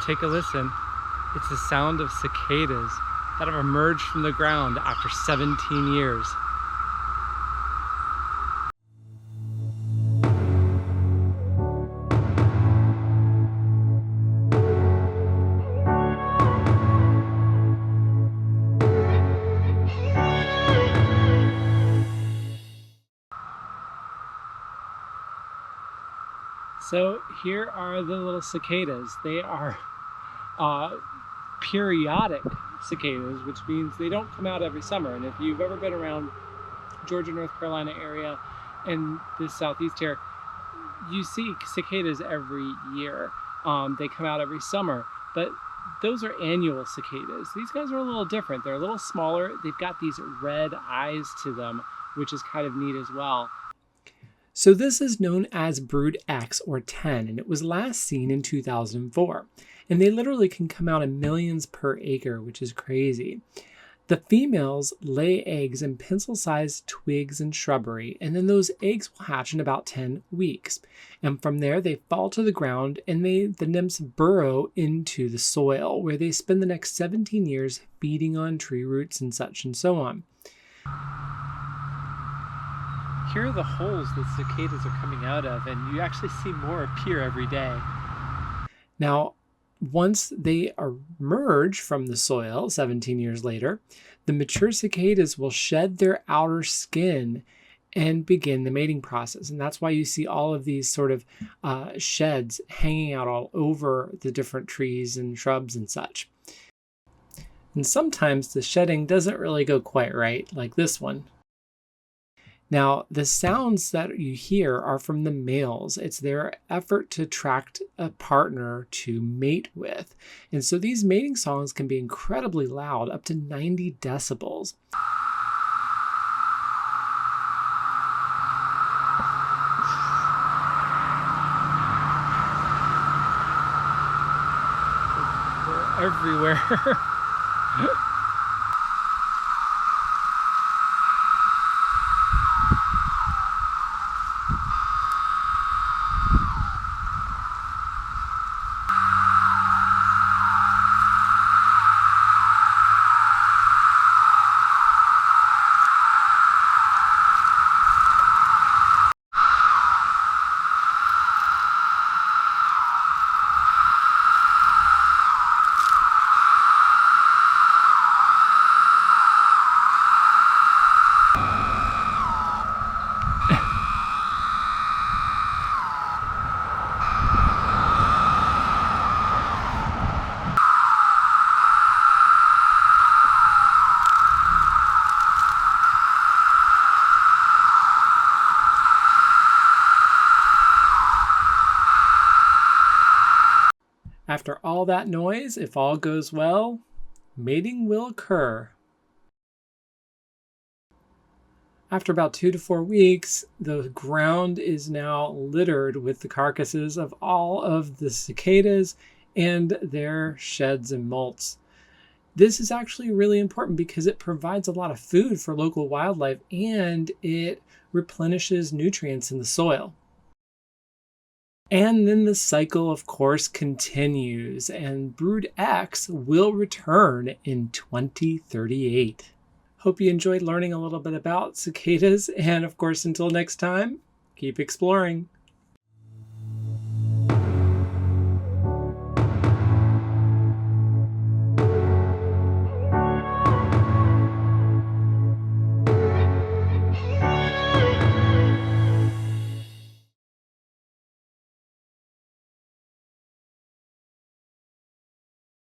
Take a listen. It's the sound of cicadas that have emerged from the ground after 17 years. So here are the little cicadas. They are periodic cicadas, which means they don't come out every summer. And if you've ever been around Georgia, North Carolina area and the southeast here, you see cicadas every year. They come out every summer, but those are annual cicadas. These guys are a little different. They're a little smaller. They've got these red eyes to them, which is kind of neat as well. So this is known as brood X or 10, and it was last seen in 2004. And they literally can come out in millions per acre, which is crazy. The females lay eggs in pencil-sized twigs and shrubbery, and then those eggs will hatch in about 10 weeks. And from there, they fall to the ground, and the nymphs burrow into the soil, where they spend the next 17 years feeding on tree roots and such and so on. Here are the holes that cicadas are coming out of, and you actually see more appear every day. Now, once they emerge from the soil 17 years later, the mature cicadas will shed their outer skin and begin the mating process. And that's why you see all of these sort of sheds hanging out all over the different trees and shrubs and such. And sometimes the shedding doesn't really go quite right, like this one. Now, the sounds that you hear are from the males. It's their effort to attract a partner to mate with. And so these mating songs can be incredibly loud, up to 90 decibels. They're everywhere. After all that noise, if all goes well, mating will occur. After about 2 to 4 weeks, the ground is now littered with the carcasses of all of the cicadas and their sheds and molts. This is actually really important because it provides a lot of food for local wildlife and it replenishes nutrients in the soil. And then the cycle, of course, continues, and brood X will return in 2038. Hope you enjoyed learning a little bit about cicadas, and of course, until next time, keep exploring.